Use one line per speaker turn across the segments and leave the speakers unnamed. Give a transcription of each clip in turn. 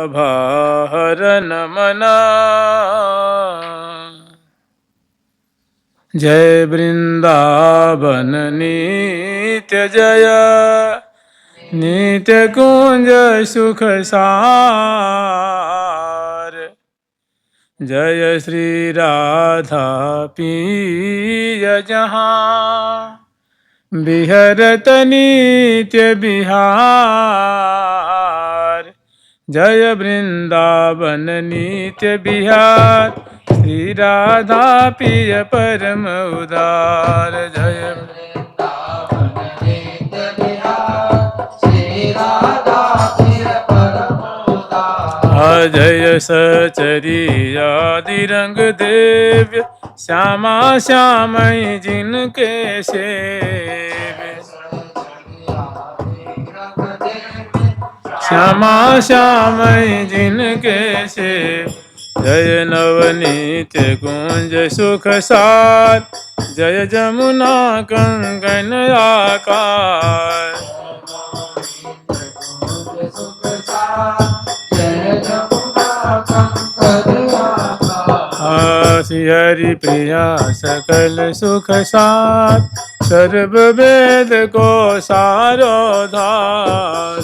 भाहरन मना। जय वृंदावन नित्य जय, नित्य कुंज सुख सार। जय श्री राधा पीय जहाँ, बिहरत नित्य बिहार। जय वृंदावन नित्य बिहार, श्री राधा प्रिय परम उदार। जय
वृंदावन नित्य बिहार, श्री राधा प्रिय परम उदार।
जय सचरी आदि रंग देव्य, श्यामा श्यामई जिनके सेव्य। श्यामा श्यामई जिनके सेव्य। जय नवनीत कुंज सुख सार, जय जमुना कंगन आकार। श्री हरि प्रिया सकल सुख सार, सर्व वेद को सारोधार।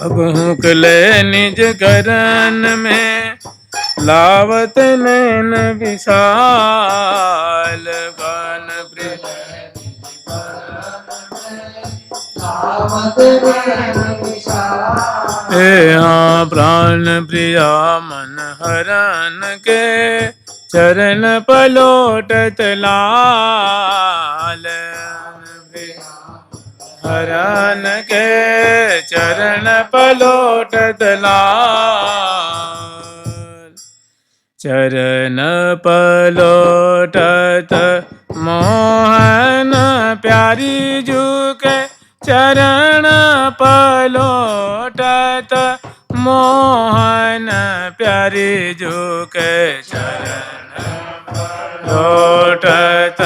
अब हुकले निज करन में, लावत नैन विशाल। गान प्रिय हाँ प्राण प्रिया मन हरन के, चरण पलोटत लाल। हरन के चरण पलोटत लाल। चरण पलोटत मोहन प्यारी जुके, चरण पलोटत मोहन प्यारी जुके। चरण पलोटत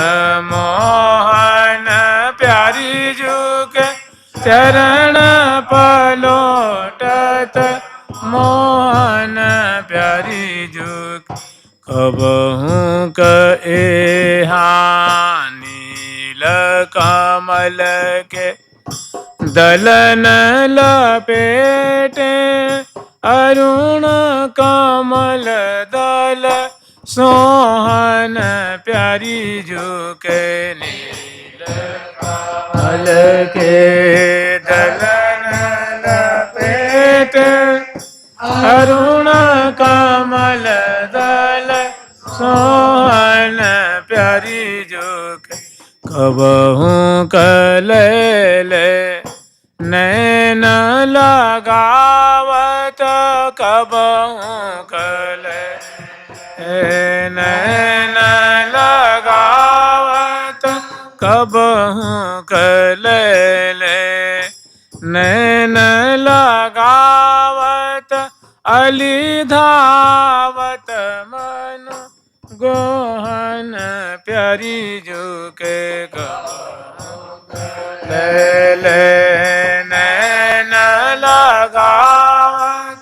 मोहन प्यारी जुके, चरण पलोटत मोहन प्यारी जुक। कबहू कहा नील कमल के, दलन लपेटे अरुण कमल दल। सोहन प्यारी जुके, नील कमल के दलन लपेटे अरुण कमल दल। सोहन प्यारी जुके, कबहू कलेले नैन लगावत। कबहू कले नैन लगावत, कबहू कलेले नैन लगावत। अली धावत मन गोहन प्यारी जुके। ले नैन लगावत,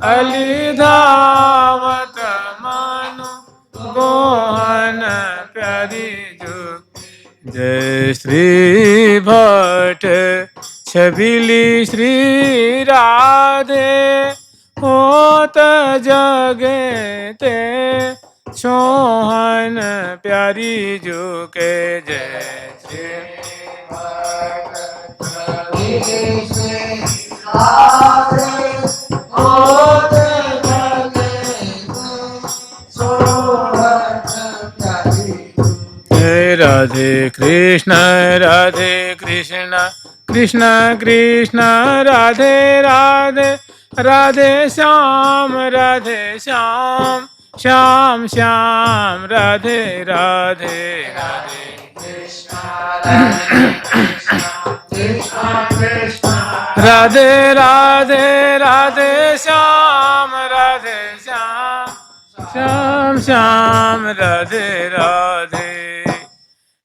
अली धावत मन गोहन प्यारी जुके। जय श्री भट्ट छबिली श्री राधे, होत जगे ते सोहन प्यारी जुके। जय श्री राधे कृष्ण कृष्ण कृष्ण राधे राधे। राधे श्याम श्याम श्याम राधे राधे। राधे
कृष्ण कृष्ण
राधे राधे राधे श्याम श्याम श्याम श्याम राधे राधे।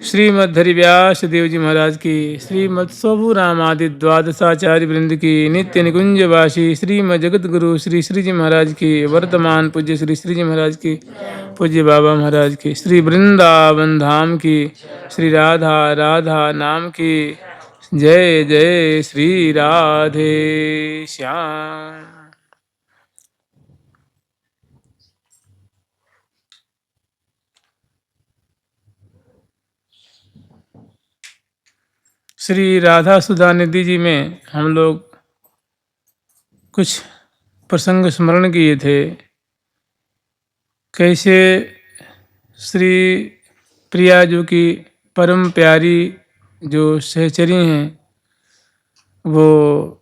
श्रीमद् व्यास देव जी महाराज की, श्रीमद् स्वभु रामादि द्वादशाचार्य वृंद की, नित्य निकुंजवासी श्रीमद् जगत गुरु श्री श्री जी महाराज की, वर्तमान पूज्य श्री श्री जी महाराज की, पूज्य बाबा महाराज की, श्री वृंदावन धाम की, श्री राधा राधा नाम की। जय जय श्री राधे श्याम। श्री राधा सुधा निधि जी में हम लोग कुछ प्रसंग स्मरण किए थे। कैसे श्री प्रिया जो की परम प्यारी जो सहचरी हैं, वो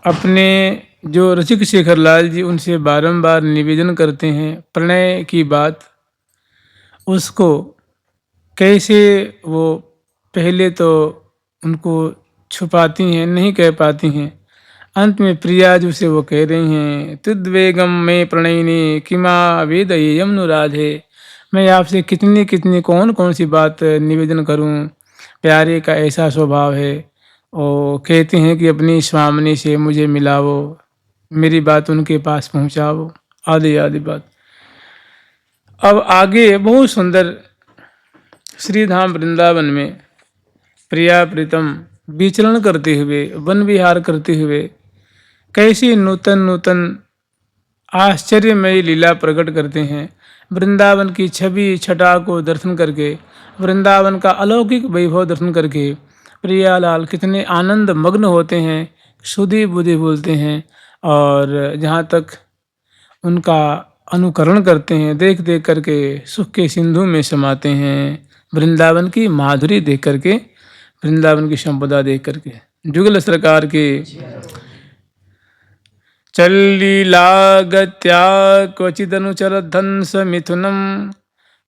अपने जो रसिक शेखर लाल जी उनसे बारंबार निवेदन करते हैं प्रणय की बात, उसको कैसे वो पहले तो उनको छुपाती हैं, नहीं कह पाती हैं। अंत में प्रिया जो से वो कह रही हैं, तुद्वेगम में प्रणयिनी किमा वेदयेयम नु राधे। मैं आपसे कितनी कितनी कौन कौन सी बात निवेदन करूं, प्यारे का ऐसा स्वभाव है। और कहते हैं कि अपनी स्वामिनी से मुझे मिलाओ, मेरी बात उनके पास पहुंचाओ, आदि आदि बात। अब आगे बहुत सुंदर श्रीधाम वृंदावन में प्रिया प्रीतम विचरण करते हुए, वन विहार करते हुए कैसी नूतन नूतन आश्चर्यमयी लीला प्रकट करते हैं। वृंदावन की छवि छटा को दर्शन करके, वृंदावन का अलौकिक वैभव दर्शन करके प्रियालाल कितने आनंद मग्न होते हैं, सुधी बुद्धि बोलते हैं, और जहाँ तक उनका अनुकरण करते हैं, देख देख करके सुख के सिंधु में समाते हैं। वृंदावन की माधुरी देख करके, वृंदावन की संपदा देख करके। जुगल सरकार के चल्लीलागत्या क्वचिदनुचर धंस मिथुनम,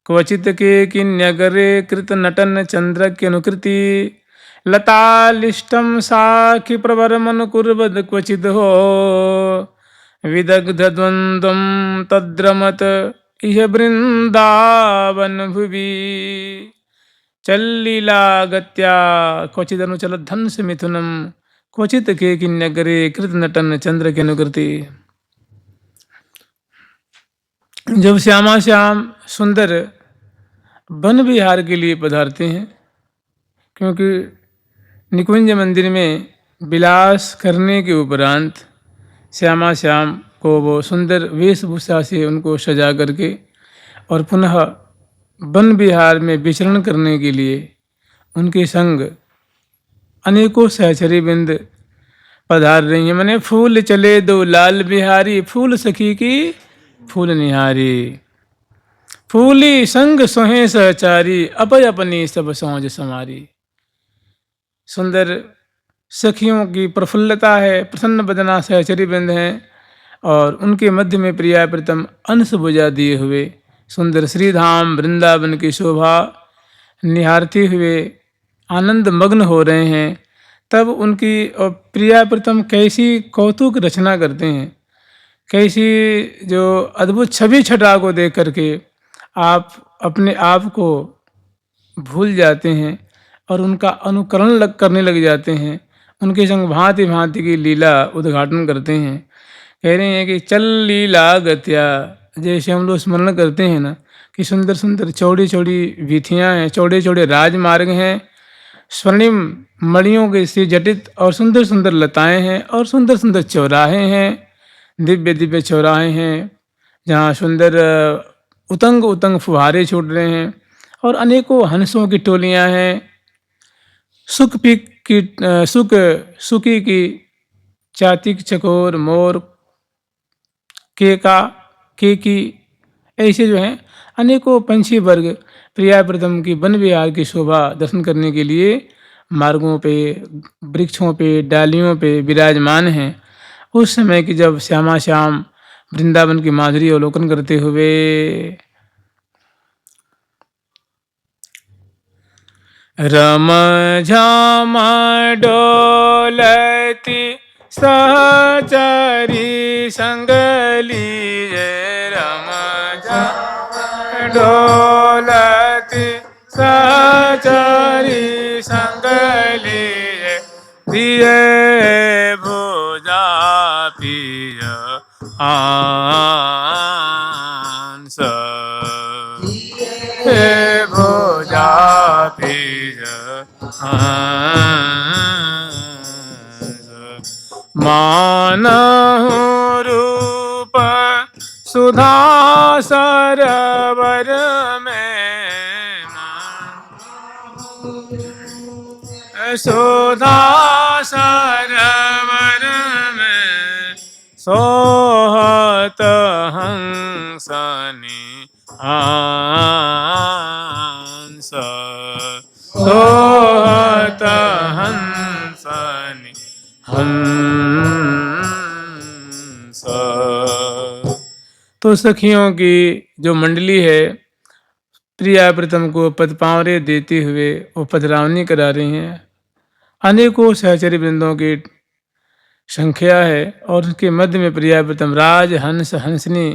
क्वचित के किन्यगरे कृत नटन चंद्रक्यनुकृति, लतालिष्टम साखि प्रवरमनुकुर्वद क्वचिद हो, विदग्ध द्वंद्वम तद्रमत इह वृंदावन भुवि। चल्लीलागत्या क्वचिदनुचल धंस मिथुनम, क्वचित के किन्यगरे कृत नटन चंद्र के अनुकृति। जब श्यामा श्याम सुंदर वन विहार के लिए पधारते हैं, क्योंकि निकुंज मंदिर में विलास करने के उपरांत श्यामा श्याम को वो सुंदर वेशभूषा से उनको सजा करके और पुनः वन विहार में विचरण करने के लिए उनके संग अनेकों सहचरी बिंद पधार रही हैं। मैंने फूल चले दो लाल बिहारी, फूल सखी की फूल निहारी, फूली संग सोहे सहचारी, अपय अपनी सब सौज समारी। सुंदर सखियों की प्रफुल्लता है, प्रसन्न बदना सहचरी बिंद हैं, और उनके मध्य में प्रिया प्रीतम अंश बुझा दिए हुए सुंदर श्रीधाम वृंदावन की शोभा निहारते हुए आनंद मग्न हो रहे हैं। तब उनकी प्रिया प्रीतम कैसी कौतुक रचना करते हैं, कैसी जो अद्भुत छवि छटा को देख करके आप अपने आप को भूल जाते हैं और उनका अनुकरण करने लग जाते हैं। उनके संग भांति भांति की लीला उद्घाटन करते हैं। कह रहे हैं कि चल लीला गत्या, जैसे हम लोग स्मरण करते हैं ना कि सुंदर सुंदर चौड़ी चौड़ी वीथियाँ हैं, चौड़े चौड़े राजमार्ग हैं, स्वर्णिम मणियों के से जटित और सुंदर सुंदर लताएं हैं, और सुंदर सुंदर चौराहे हैं, दिव्य दिव्य चौराहे हैं, जहाँ सुंदर उतंग उतंग फुहारे छूट रहे हैं, और अनेकों हंसों की टोलियाँ हैं, सुकी की चातिक चकोर मोर केकी ऐसे जो हैं अनेकों पंछी वर्ग प्रिया प्रीतम की वन विहार की शोभा दर्शन करने के लिए मार्गों पे, वृक्षों पे, डालियों पे विराजमान हैं। उस समय की जब श्यामा श्याम वृंदावन की माधुरी अवलोकन करते हुए रम झम डोलती सहचरी संगली, रम झम डोलती सचरी संग लिए दिए भुजा पिय आंस भुजा पिय मानहु रूप सुधा सरवर में सुधा सरवर में सोहत हंसनी हंस सोहत हंसनी हंस। तो सखियों की जो मंडली है प्रिया प्रीतम को पदपावरे देते हुए वो पधरावनी करा रही हैं। अनेकों सहचरी वृंदों की संख्या है और उसके मध्य में प्रिया प्रीतम राज हंस हंसनी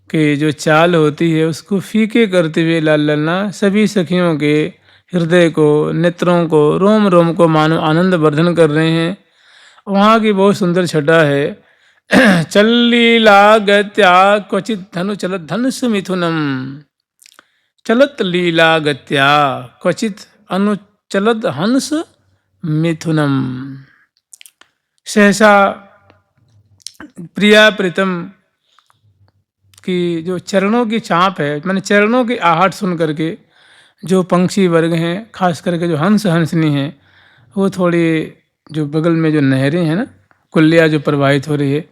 की जो चाल होती है उसको फीके करते हुए लाल ललना सभी सखियों के हृदय को नेत्रों को रोम रोम को मानो आनंद वर्धन कर रहे हैं। वहाँ की बहुत सुंदर छटा है। चल्लीला गत्या क्वचित धनु चलत धनुष मिथुनम चलत लीला गत्या क्वचित अनुचलत हंस मिथुनम। सहसा प्रिया प्रीतम की जो चरणों की चाँप है मैंने चरणों की आहट सुन करके जो पंक्षी वर्ग हैं खास करके जो हंस हंसनी हैं वो थोड़ी जो बगल में जो नहरें हैं ना कुल्लिया जो प्रवाहित हो रही है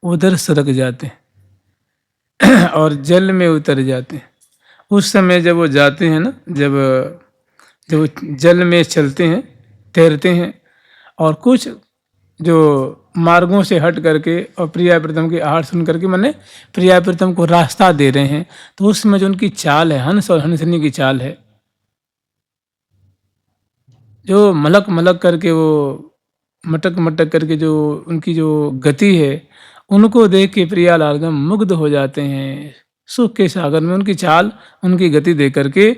उधर सरक जाते हैं और जल में उतर जाते हैं। उस समय जब वो जाते हैं ना जब वो जल में चलते हैं तैरते हैं और कुछ जो मार्गों से हट करके और प्रिया प्रीतम की आहट सुन करके मैंने प्रिया प्रीतम को रास्ता दे रहे हैं तो उस समय जो उनकी चाल है हंस और हंसनी की चाल है जो मलक मलक करके वो मटक मटक करके जो उनकी जो गति है उनको देख के प्रिया लालगम मुग्ध हो जाते हैं सुख के सागर में उनकी चाल उनकी गति देख करके।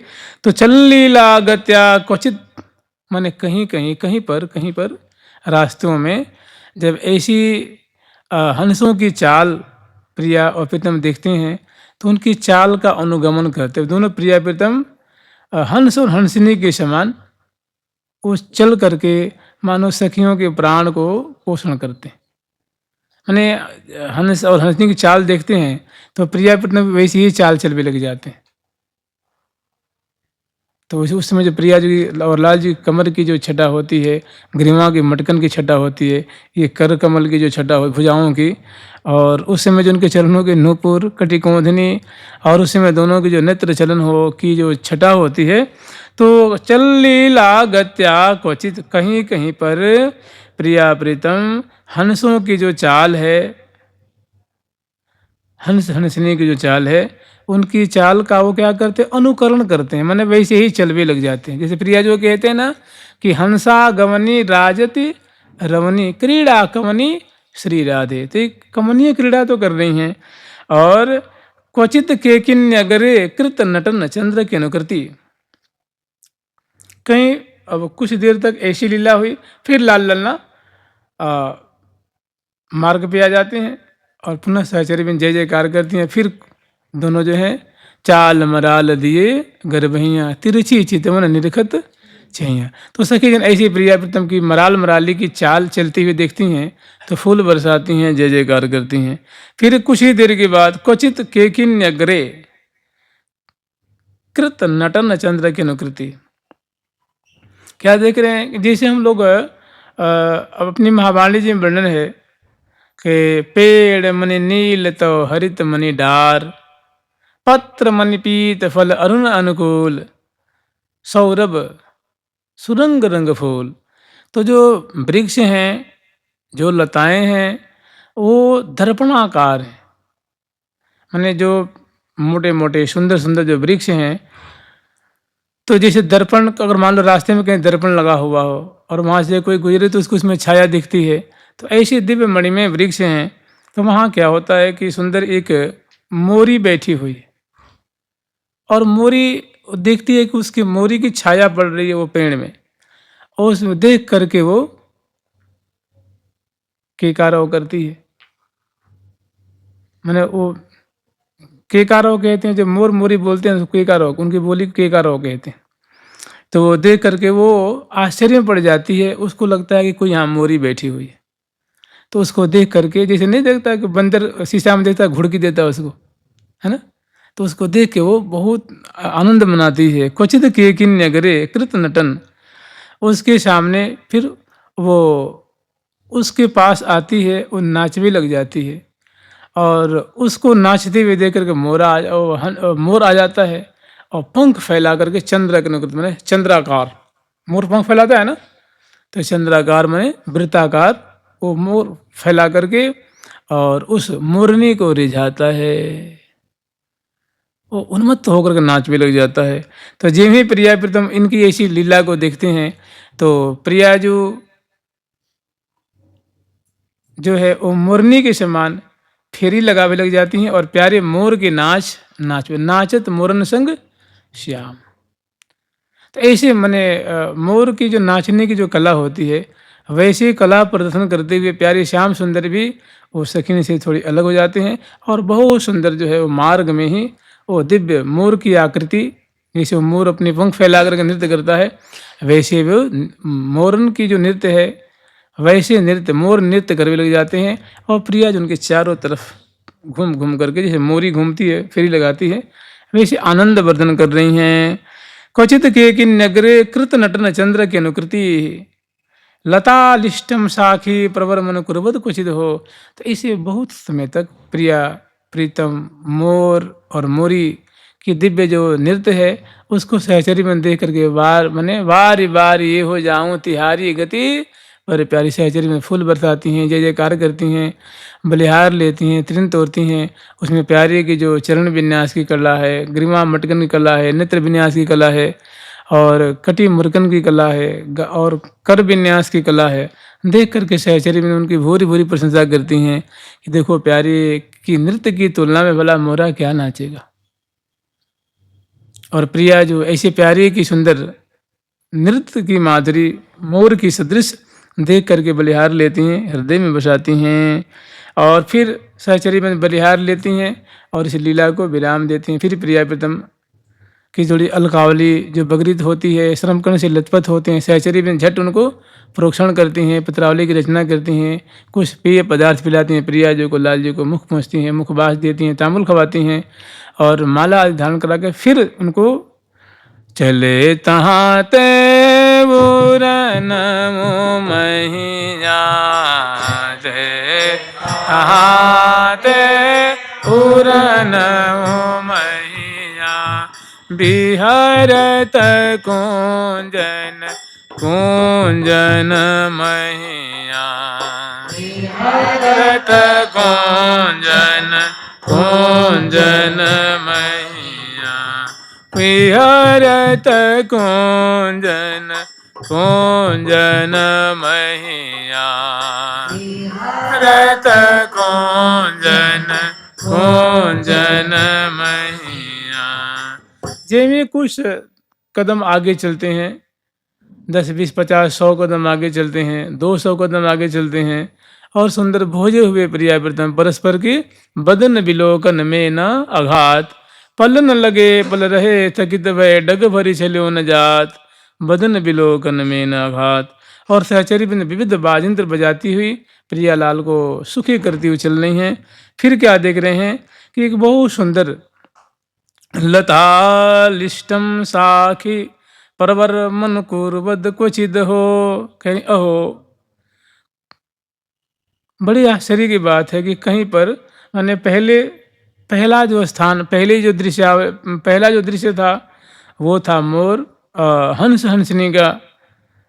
तो चल्लीला गत्या क्वचित माने कहीं कहीं कहीं पर रास्तों में जब ऐसी हंसों की चाल प्रिया और प्रीतम देखते हैं तो उनकी चाल का अनुगमन करते हैं। दोनों प्रिया प्रीतम हंस और हंसनी के समान वो चल करके मानो सखियों के प्राण को पोषण करते हैं। माने हंस और हंसनी की चाल देखते हैं तो प्रिया प्रीतम वैसी ही चाल चल भी लग जाते हैं। तो उस समय जो प्रिया जी और लाल जी कमर की जो छटा होती है ग्रीवा की मटकन की छटा होती है ये कर कमल की जो छटा हो भुजाओं की और उस समय जो उनके चरणों के नूपुर कटिकोंधनी और उस समय दोनों की जो नेत्र चलन हो की जो छटा होती है तो चल्लीला गत्या क्वचित कहीं कहीं पर प्रिया प्रीतम हंसों की जो चाल है हंस हंसने की जो चाल है उनकी चाल का वो क्या करते हैं अनुकरण करते हैं माने वैसे ही चल भी लग जाते हैं। जैसे प्रिया जो कहते हैं ना कि हंसा गमनी राजति रमणी क्रीड़ा कमनी श्री राधे तो एक कमनीय क्रीड़ा तो कर रही हैं। और क्वचित केकिन्य अगरे कृत नटन चंद्र की अनुकृति कहीं अब कुछ देर तक ऐसी लीला हुई फिर लाल ललना मार्ग पे आ जाते हैं और पुनः सहचरी में जय जयकार करती हैं। फिर दोनों जो हैं चाल मराल दिए गर्भहियाँ तिरछी चितवन निरखत छैया। तो सखी जन ऐसी प्रिया प्रीतम की मराल मराली की चाल चलती हुई देखती हैं तो फूल बरसाती हैं जय जयकार करती हैं। फिर कुछ ही देर के बाद क्वचित केकिन्य अग्रे कृत नटन चंद्र की अनुकृति क्या देख रहे हैं जैसे हम लोग अपनी महावाणी जी में वर्णन है कि पेड़ मनि नील तो हरित मनि डार पत्र मनि पीत फल अरुण अनुकूल सौरभ सुरंग रंग फूल। तो जो वृक्ष हैं जो लताएं हैं वो दर्पणाकार हैं माने जो मोटे मोटे सुंदर सुंदर जो वृक्ष हैं तो जैसे दर्पण अगर मान लो रास्ते में कहीं दर्पण लगा हुआ हो और वहाँ से कोई गुजरे तो उसको उसमें छाया दिखती है तो ऐसे दिव्य मणि में वृक्ष हैं। तो वहाँ क्या होता है कि सुंदर एक मोरी बैठी हुई है और मोरी देखती है कि उसकी मोरी की छाया पड़ रही है वो पेड़ में, और उसमें देख करके वो केकाराव करती है। मैंने वो केकाराव कहते हैं, जो मोर मोरी बोलते हैं उसको केकाराव, उनकी बोली को केकाराव कहते हैं। तो वो देख करके वो आश्चर्य में पड़ जाती है, उसको लगता है कि कोई यहाँ मोरी बैठी हुई है। तो उसको देख करके, जैसे नहीं देखता कि बंदर शीशा में देखता है घुड़की देता है उसको, है ना, तो उसको देख के वो बहुत आनंद मनाती है। क्वचित के किन नगरे कृत नटन, उसके सामने फिर वो उसके पास आती है, वो नाचने लग जाती है, और उसको नाचते हुए देख करके मोर आ जाता है, और पंख फैला करके चंद्रकृत मैंने चंद्राकार, मोर पंख फैलाता है ना, तो चंद्राकार मैंने वृत्ताकार वो मोर फैला करके और उस मोरनी को रिझाता है। वो उन्मत्त होकर के नाचने लग जाता है। तो जिन भी प्रिया प्रीतम इनकी ऐसी लीला को देखते हैं, तो प्रिया जो है वो मोरनी के समान फेरी लगावे लग जाती हैं, और प्यारे मोर के नाचवे नाचत मोरन संग श्याम। तो ऐसे मने मोर की जो नाचने की जो कला होती है, वैसे कला प्रदर्शन करते हुए प्यारे श्याम सुंदर भी वो सखिन से थोड़ी अलग हो जाते हैं, और बहुत सुंदर जो है वो मार्ग में ही वो दिव्य मोर की आकृति, जैसे वो मोर अपने पंख फैला करके नृत्य करता है, वैसे वो मोरन की जो नृत्य है, वैसे नृत्य मोर नृत्य करने लग जाते हैं। और प्रिया जो उनके चारों तरफ घूम घूम करके, जैसे मोरी घूमती है फेरी लगाती है, वैसे आनंद वर्धन कर रही हैं। क्वचित के किन नगरे कृत नटन चंद्र की अनुकृति, लतालिष्टम साखी प्रवर मन कुर्वत क्वचित हो। तो इसे बहुत समय तक प्रिया प्रीतम मोर और मोरी की दिव्य जो नृत्य है, उसको सहचरी में देख करके बारी बार ये हो जाऊं तिहारी गति, बड़े प्यारी सहचरी में फूल बरसाती हैं, जय जयकार करती हैं, बलिहार लेती हैं, त्रिन तोड़ती हैं। उसमें प्यारे की जो चरण विन्यास की कला है, ग्रीवा मटकन की कला है, नेत्र विन्यास की कला है, और कटी मुरकन की कला है, और कर विन्यास की कला है, देख करके सहचरी में उनकी भूरी भूरी प्रशंसा करती हैं कि देखो प्यारे की नृत्य की तुलना में भला मोरा क्या नाचेगा। और प्रिया जो ऐसे प्यारे की सुंदर नृत्य की माधुरी मोर की सदृश देख करके बलिहार लेती हैं, हृदय में बसाती हैं, और फिर सहचरी में बलिहार लेती हैं और इस लीला को विराम देती हैं। फिर प्रिया प्रीतम की जोड़ी अलकावली जो बगरीत होती है, श्रमकर्ण से लथपथ होते हैं, सहचरी में झट उनको प्रोक्षण करती हैं, पत्रावली की रचना करती हैं, कुछ पेय पदार्थ पिलाती हैं, प्रिया जी को लाल जी को मुख पहुँचती हैं, मुखबास देती हैं, तांबुल खवाती हैं, और माला आदि धारण करा के फिर उनको चले तहाँ ते बुरन मैया दे तहाँ ते बुरन मैया बिहरत कुंजन कुंजन मैया बिहरत कुंजन कुंजन मैया विहरत कुंजन कुंजन मैया विहरत कुंजन कुंजन मैया। जैसे कुछ कदम आगे चलते हैं, 10 20 50 100 कदम आगे चलते हैं, 200 कदम आगे चलते हैं, और सुंदर भोजे हुए प्रिया प्रीतम परस्पर की बदन विलोकन में न आघात, पल न लगे पल रहे थकित भय डग भरी चलो न जात, बदन विलोकन में न आघात। और सहचरी में विविध बाजिंत्र बजाती हुई प्रियालाल को सुखी करती हुई चल रही हैं। फिर क्या देख रहे हैं कि एक बहुत सुंदर लतालिष्टम साखी परवर मन कुर्वद क्वचिद हो, कहीं अहो, बड़ी आश्चर्य की बात है कि कहीं पर मैंने पहला जो स्थान पहला जो दृश्य था वो था मोर, हंस हंसनी का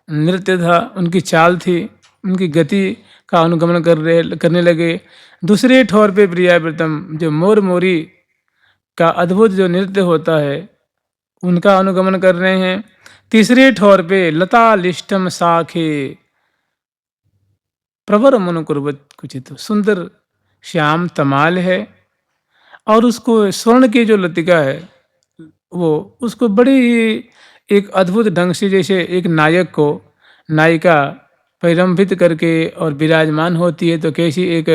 नृत्य था, उनकी चाल थी, उनकी गति का अनुगमन करने लगे। दूसरे ठोर पे प्रिया प्रीतम जो मोर मोरी का अद्भुत जो नृत्य होता है उनका अनुगमन कर रहे हैं। तीसरे ठोर पे लता लिष्टम साखे प्रवर मन कुर्वत कुचित, सुंदर श्याम तमाल है, और उसको स्वर्ण की जो लतिका है वो उसको बड़ी ही एक अद्भुत ढंग से, जैसे एक नायक को नायिका परिरंभित करके और विराजमान होती है तो कैसी एक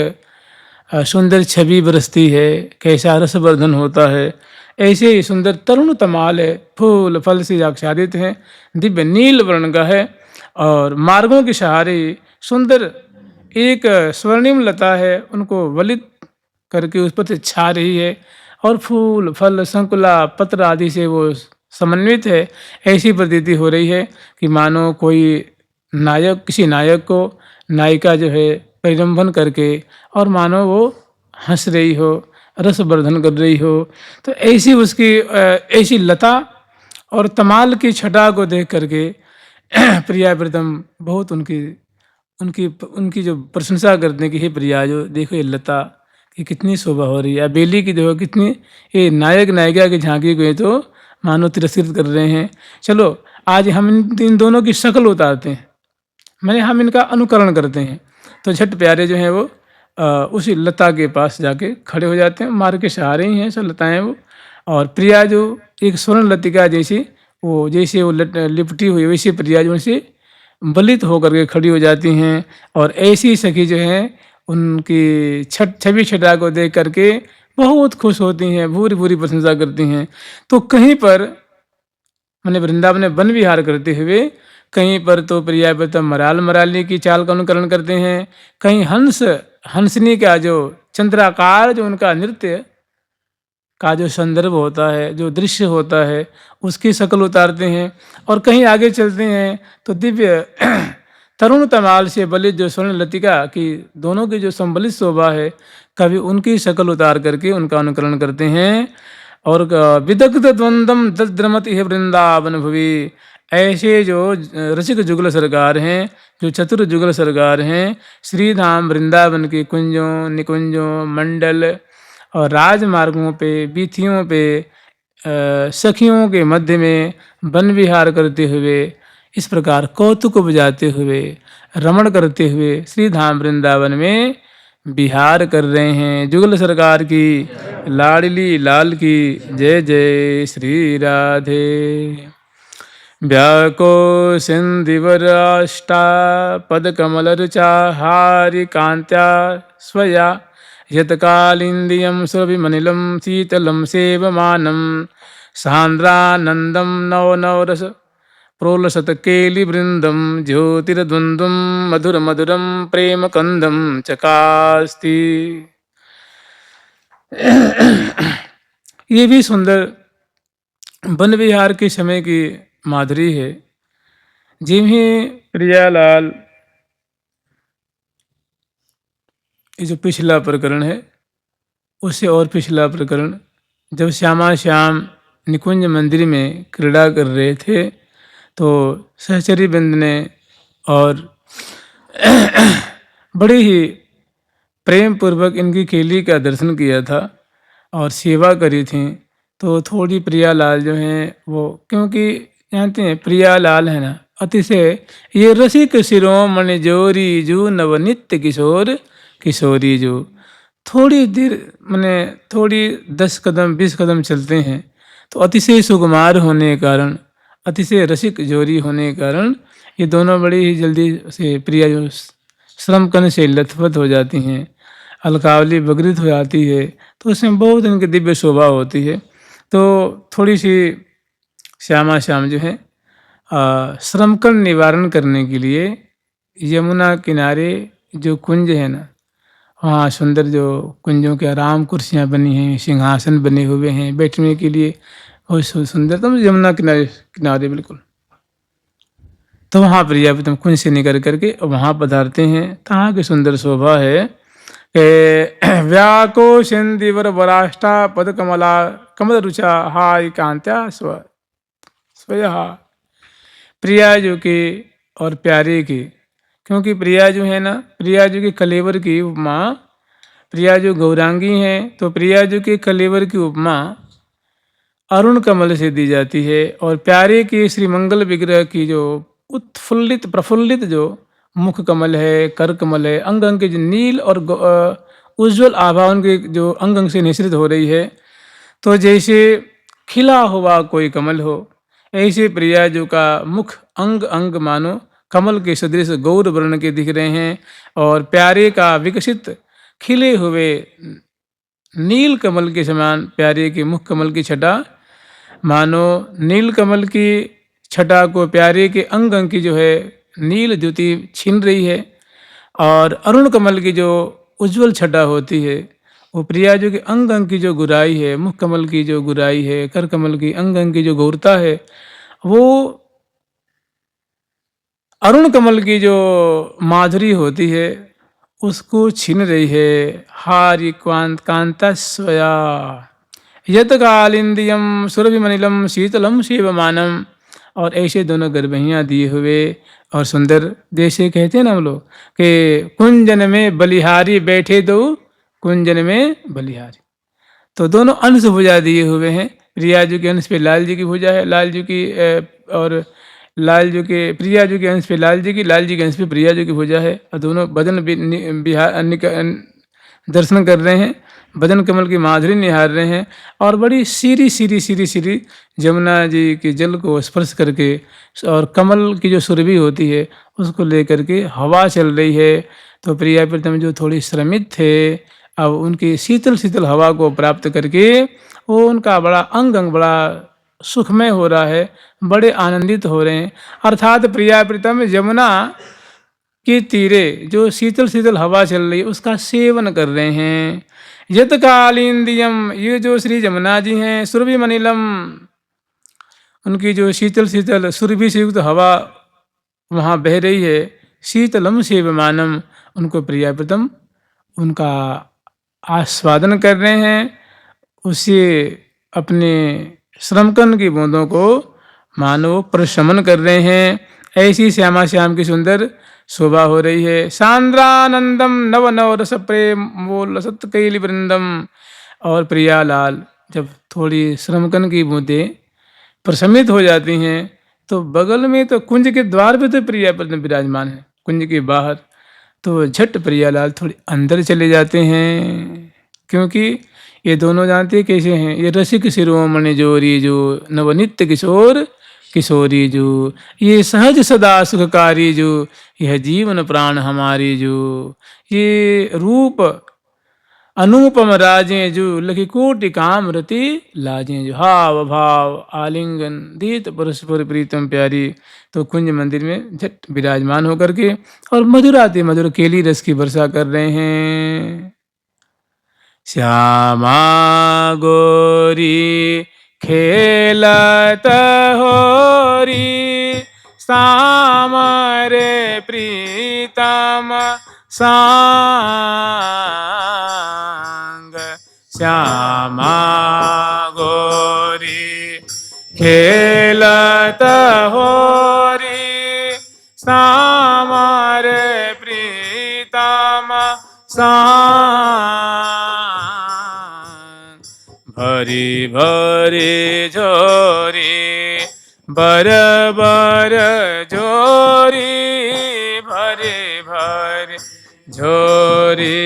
सुंदर छवि बरसती है, कैसा रसवर्धन होता है, ऐसे ही सुंदर तरुण तमाल है, फूल फल से आच्छादित है, दिव्य नील वर्ण का है और मार्गों के सहारे सुंदर एक स्वर्णिम लता है, उनको वलित करके उस पर से छा रही है और फूल फल संकुला पत्र आदि से वो समन्वित है। ऐसी प्रतीति हो रही है कि मानो कोई नायक किसी नायक को नायिका जो है परिरंभन करके और मानो वो हंस रही हो, रसवर्धन कर रही हो। तो ऐसी उसकी ऐसी लता और तमाल की छटा को देख करके प्रिया प्रीतम बहुत उनकी उनकी उनकी जो प्रशंसा करते हैं कि हे प्रिया, जो देखो ये लता की कितनी शोभा हो रही है, बेली की देखो कितनी, ये नायक नायिका की झांकी को ये तो मानो तिरस्कृत कर रहे हैं। चलो आज हम इन दोनों की शक्ल उतारते हैं, मैंने हम इनका अनुकरण करते हैं। तो झट प्यारे जो हैं वो उसी लता के पास जाके खड़े हो जाते हैं, मार्ग के सहारे ही हैं सब लताएं वो। और प्रिया जो एक स्वर्ण लतिका जैसी वो जैसे वो लिपटी हुई वैसी प्रिया जो उनसे बलित होकर के खड़ी हो जाती हैं। और ऐसी सखी जो हैं उनकी छवि छटा को देख करके बहुत खुश होती हैं, भूरी भूरी प्रशंसा करती हैं। तो कहीं पर मैंने वृंदावन में वन विहार करते हुए कहीं पर तो प्रिया प्रीतम मराल मराली की चाल का अनुकरण करते हैं, कहीं हंस हंसनी का जो चंद्राकार जो उनका नृत्य का जो संदर्भ होता है, जो दृश्य होता है, उसकी शक्ल उतारते हैं। और कहीं आगे चलते हैं तो दिव्य तरुण तमाल से बलित जो स्वर्ण लतिका की दोनों की जो संबलित शोभा है, कभी उनकी शक्ल उतार करके उनका अनुकरण करते हैं। और विदग्ध द्वंद्वम दद्रमति है वृंदावन भुवि, ऐसे जो रसिक जुगल सरकार हैं, जो चतुर जुगल सरकार हैं, श्रीधाम वृंदावन के कुंजों निकुंजों मंडल और राजमार्गों पे बीथियों पे सखियों के मध्य में वन विहार करते हुए इस प्रकार कौतुक बजाते हुए रमण करते हुए श्रीधाम वृंदावन में विहार कर रहे हैं। जुगल सरकार की लाडली लाल की जय जय श्री राधे। व्याको सिंधिवराष्टा पद कमल रुचा हारि कांत्या स्वया यत्कालिंदियं सुरभिमनिलं शीतलं सेवमानं सान्द्रानन्दं नव नवरस प्रोलसत केलिवृन्दं ज्योतिर्द्वन्द्वं मधुर मधुरं प्रेम कंदं चकास्ति। ये भी सुंदर वन विहार के समय की माधुरी है। जिन्हें प्रियालाल ये जो पिछला प्रकरण है उससे और पिछला प्रकरण, जब श्यामा श्याम निकुंज मंदिर में क्रीड़ा कर रहे थे तो सहचरी बिंद ने और बड़े ही प्रेम पूर्वक इनकी केली का दर्शन किया था और सेवा करी थी। तो थोड़ी प्रियालाल जो हैं वो, क्योंकि जानते हैं प्रियालाल है ना अतिशय ये रसिक शिरोमणि जोरी जो नवनित्य किशोर किशोरी, जो थोड़ी देर मैंने थोड़ी 10 कदम 20 कदम चलते हैं तो अतिशय सुकुमार होने के कारण, अतिशय रसिक जोरी होने के कारण ये दोनों बड़ी ही जल्दी से प्रिया जो श्रमकन से लथपथ हो जाती हैं, अलकावली बगरित हो जाती है, तो उसमें बहुत इनकी दिव्य शोभा होती है। तो थोड़ी सी श्यामा श्याम जो है श्रमकन निवारण करने के लिए यमुना किनारे जो कुंज है ना, वहाँ सुंदर जो कुंजों के आराम कुर्सियाँ बनी हैं, सिंहासन बने हुए हैं बैठने के लिए, बहुत सुंदर, तो यमुना किनारे किनारे बिल्कुल। तो वहाँ प्रिया प्रीतम कुंज से निकल करके वहाँ पधारते हैं। कहाँ की सुंदर शोभा है। व्याको सिंधिवर वराष्टा पद कमला कमल रुचा हाय कांत्या स्वया, प्रिया जो की और प्यारे की, क्योंकि प्रिया जो है ना, प्रिया जो की कलेवर की उपमा, प्रिया जो गौरांगी हैं तो प्रिया जो की कलेवर की उपमा अरुण कमल से दी जाती है। और प्यारे की श्री मंगल विग्रह की जो उत्फुल्लित प्रफुल्लित जो मुख कमल है, कर कमल है, अंग अंग के जो नील और उज्ज्वल आभा उनके जो अंग अंग से निश्रित हो रही है। तो जैसे खिला हुआ कोई कमल हो। ऐसे प्रियाजू का मुख अंग अंग मानो कमल के सदृश गौर वर्ण के दिख रहे हैं, और प्यारे का विकसित खिले हुए नील कमल के समान प्यारे के मुख कमल की छटा मानो नील कमल की छटा को प्यारे के अंग अंग की जो है नील ज्योति छीन रही है। और अरुण कमल की जो उज्जवल छटा होती है वो प्रियाजू के अंग अंग की जो गुराई है, मुख कमल की जो गुराई है, कर कमल की अंग अंग की जो गौरता है, वो अरुण कमल की जो माधुरी होती है उसको छीन रही है। हारि कांता स्वया यत कालिंदियम सुरभिमनिलम शीतलम शिवमानम। और ऐसे दोनों गर्भहियाँ दिए हुए और सुंदर, जैसे कहते हैं ना हम लोग कि कुंजन में बलिहारी बैठे दो, कुंजन में बलिहारी, तो दोनों अंश भुजा दिए हुए हैं। प्रियाजू के अंश पे लाल जी की भुजा है, लाल जी की और लाल जी के प्रियाजू के अंश पे लाल जी की, लाल जी के अंश पे प्रियाजू की भुजा है, और दोनों बदन दर्शन कर रहे हैं, बदन कमल की माधुरी निहार रहे हैं, और बड़ी सीरी सीरी सीरी सीरी जमुना जी के जल को स्पर्श करके और कमल की जो सुरभि होती है उसको लेकर के हवा चल रही है। तो प्रिया प्रीतम जो थोड़ी श्रमित थे, अब उनकी शीतल शीतल हवा को प्राप्त करके वो उनका बड़ा अंग अंग बड़ा सुखमय हो रहा है, बड़े आनंदित हो रहे हैं। अर्थात प्रिया प्रीतम यमुना के तीरे जो शीतल शीतल हवा चल रही है उसका सेवन कर रहे हैं। यत कालिंदियम, ये जो श्री यमुना जी हैं, सुरभि मनिलम, उनकी जो शीतल शीतल सुरभि से युक्त हवा वहाँ बह रही है, शीतलम सेवमानम, उनको प्रिया प्रीतम उनका आस्वादन कर रहे हैं, उसे अपने श्रमकन की बूंदों को मानो प्रशमन कर रहे हैं। ऐसी श्यामा श्याम की सुंदर शोभा हो रही है। सांद्रानंदम नव नव रस प्रेम मोल सत कैली वृंदम। और प्रियालाल जब थोड़ी श्रमकन की बूंदें प्रशमित हो जाती हैं तो बगल में तो कुंज के द्वार पे तो प्रिया विराजमान है, कुंज के बाहर, तो झट प्रियालाल थोड़ी अंदर चले जाते हैं, क्योंकि ये दोनों जानते हैं कैसे हैं, ये रसिक शिरोमणि जोरी जो नवनित्य किशोर किशोरी जो, ये सहज सदा सुखकारी जो, यह जीवन प्राण हमारी जो, ये रूप अनुपम राजें जो, लखी कोटि काम रति लाजें जो, हाव भाव आलिंगन दीत परस्पर प्रीतम प्यारी। तो कुंज मंदिर में झट विराजमान होकर के और मधुराते मधुर केली रस की वर्षा कर रहे हैं। श्यामा गोरी खेलत होरी, सामरे प्रीतम सांग। श्यामा गोरी खेलत होरी, सामरे प्रीतम सांग। भरी भरी झोरी बर बर झोरी, भरी भरी झोरी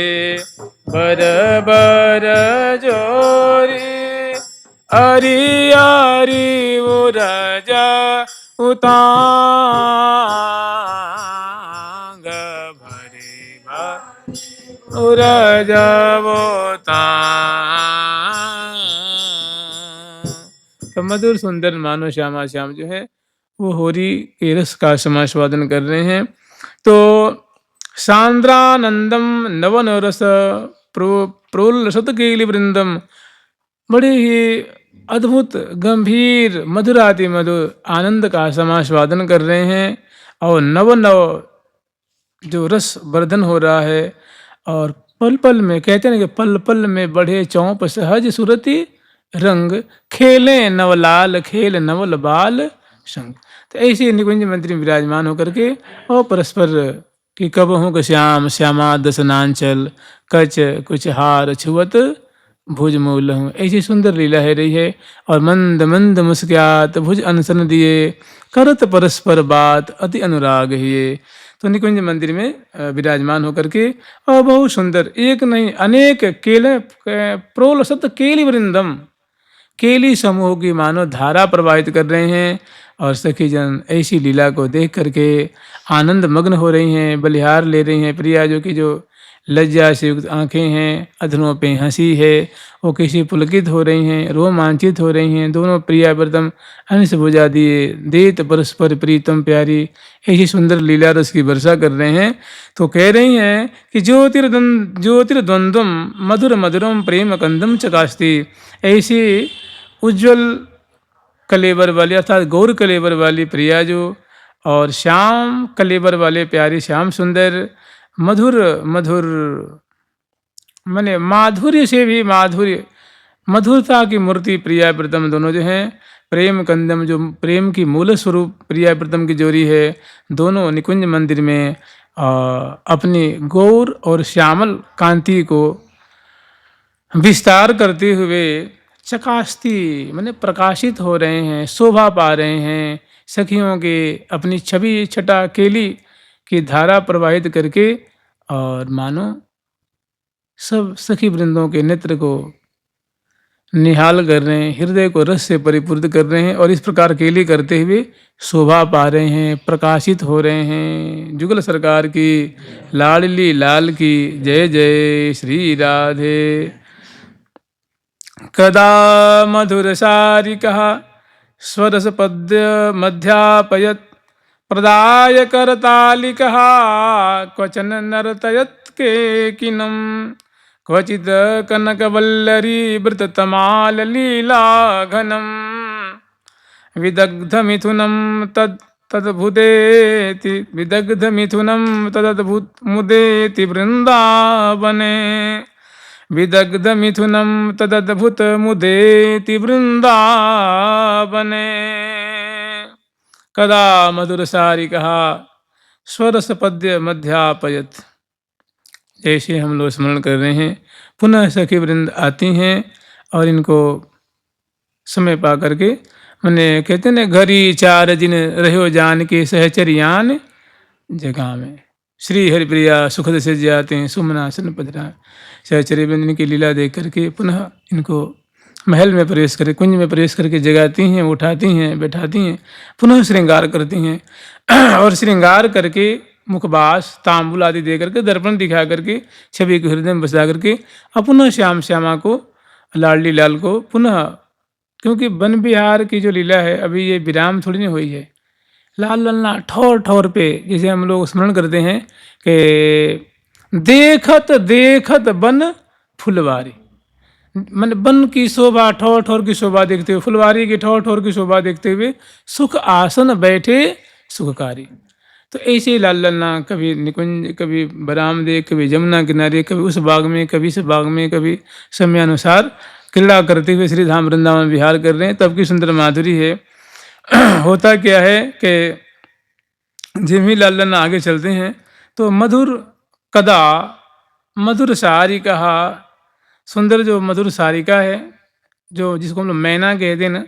बर बर झोरी, अरि अरि उरज उतांग। भरी भरी उरज उतांग। तो मधुर सुंदर मानो श्यामा श्याम जो है वो होरी के रस का समास्वादन कर रहे हैं। तो सांद्रानंदम नवन रस प्रोल्लसत केली वृंदम, बड़े ही अद्भुत गंभीर मधुराति मधुर आनंद का समास्वादन कर रहे हैं, और नव नव जो रस वर्धन हो रहा है। और पल पल में कहते हैं कि पल पल में बढ़े चौंप सहज सुरति रंग, खेले नवलाल खेल नवल बाल संग। तो ऐसे निकुंज मंत्री विराजमान होकर के और परस्पर कि कब हूँ क श्याम श्यामा दसनांचल, कच कुछ हार छुअत भुज मूल हूँ, ऐसी सुंदर लीला है रही है। और मंद मंद मुस्क्यात भुज अनसन दिए, करत परस्पर बात अति अनुराग हिए। तो निकुंज मंदिर में विराजमान होकर के और बहुत सुंदर, एक नहीं अनेक केले प्रोल सत केली वृंदम, केली समूह की मानो धारा प्रवाहित कर रहे हैं और सखी जन ऐसी लीला को देख करके आनंद मग्न हो रही हैं, बलिहार ले रही हैं। प्रिया जो की जो लज्जा से युक्त आंखें हैं, अधरों पे हंसी है, वो किसी पुलकित हो रही हैं, रोमांचित हो रही हैं। दोनों प्रिया व्रतम अंश भुजा दिए देत परस्पर प्रीतम प्यारी, ऐसी सुंदर लीला रस की वर्षा कर रहे हैं। तो कह रही हैं कि ज्योतिर्द्वंद्वम मधुर मधुरम प्रेम कंदम चकास्ती, ऐसी उज्जवल कलेवर वाली अर्थात गौर कलेवर वाली प्रिया जो, और श्याम कलेवर वाले प्यारी श्याम सुंदर, मधुर मधुर माने माधुर्य से भी माधुर्य, मधुरता की मूर्ति प्रिया प्रीतम दोनों जो हैं। प्रेम कंदम जो प्रेम की मूल स्वरूप प्रिया प्रीतम की जोड़ी है, दोनों निकुंज मंदिर में अपनी गौर और श्यामल कांति को विस्तार करते हुए चकास्ती माने प्रकाशित हो रहे हैं, शोभा पा रहे हैं। सखियों के अपनी छवि छटा केली की धारा प्रवाहित करके और मानो सब सखी वृंदों के नेत्र को निहाल कर रहे हैं, हृदय को रस से परिपूर्ण कर रहे हैं और इस प्रकार केली करते हुए शोभा पा रहे हैं, प्रकाशित हो रहे हैं। जुगल सरकार की लाडली लाल की जय जय श्री राधे। कदा मधुर सारिकः स्वरस पद्य मध्यापयत् प्रदाय करतालिकः क्वचन नर्तयत् केकिनं क्वचित् कनकवल्लरी वृततमाल लीला घनं विदग्धमिथुनं तद्भुतेति विदग्धमिथुनं तदद्भुतमुदेति वृन्दावने विदग्धमिथुनं तदद्भुतमुदेति वृन्दावने। कदा मधुरसारिकः स्वरसपद्य मध्यापयत्, जैसे हम लोग स्मरण कर रहे हैं, पुनः सखी वृंद आती हैं और इनको समय पा करके मैंने कहते हैं घरी चार जिन रहो जान के सहचरियान जगह में, श्री हरिप्रिया सुखद से जाते हैं सुमनासन पधरा। सहचर्य वृंद की लीला देख करके पुनः इनको महल में प्रवेश करके कुंज में प्रवेश करके जगाती हैं, उठाती हैं, बैठाती हैं, पुनः श्रृंगार करती हैं और श्रृंगार करके मुखबास तांबुल आदि दे करके दर्पण दिखा करके छवि के हृदय में बसा करके अब पुनः श्याम श्यामा को लाडली लाल को पुनः, क्योंकि वन विहार की जो लीला है अभी ये विराम थोड़ी नहीं हुई है। लाल ललना ठौर ठौर पे जैसे हम लोग स्मरण करते हैं कि देखत देखत बन फुलवारी, मन वन की शोभा ठौर ठौर की शोभा देखते हुए, फुलवारी की ठौर ठौर की शोभा देखते हुए सुख आसन बैठे सुखकारी। तो ऐसे ही लाल ललना कभी निकुंज, कभी बरामदे, कभी जमुना किनारे, कभी उस बाग में, कभी इस बाग में, कभी समयानुसार क्रीड़ा करते हुए श्री धाम वृंदावन विहार कर रहे हैं। तब की सुंदर माधुरी है। होता क्या है कि जिम ही लाल ललना आगे चलते हैं तो मधुर कदा मधुर सारिका, सुंदर जो मधुर सारिका है, जो जिसको हम लोग मैना कहते हैं ना,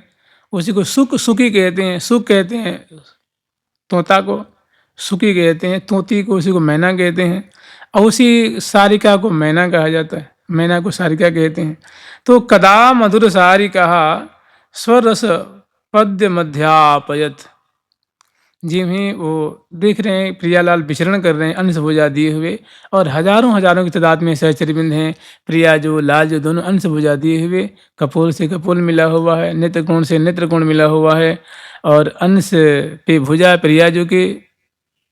उसी को सुखी कहते हैं। सुख कहते हैं तोता को, सुखी कहते हैं तोती को, उसी को मैना कहते हैं। और उसी सारिका को मैना कहा जाता है, मैना को सारिका कहते हैं। तो कदा मधुर सारिका स्वरस पद्य मध्यापयत, जिम ही वो देख रहे हैं प्रियालाल विचरण कर रहे हैं अंश भुजा दिए हुए, और हजारों हजारों की तादाद में सहचरबिंद हैं। प्रिया जो लाल जो दोनों अंश भुजा दिए हुए, कपोल से कपोल मिला हुआ है, नेत्रकोण से नेत्रकोण मिला हुआ है, और अंश पे भुजा प्रिया जो के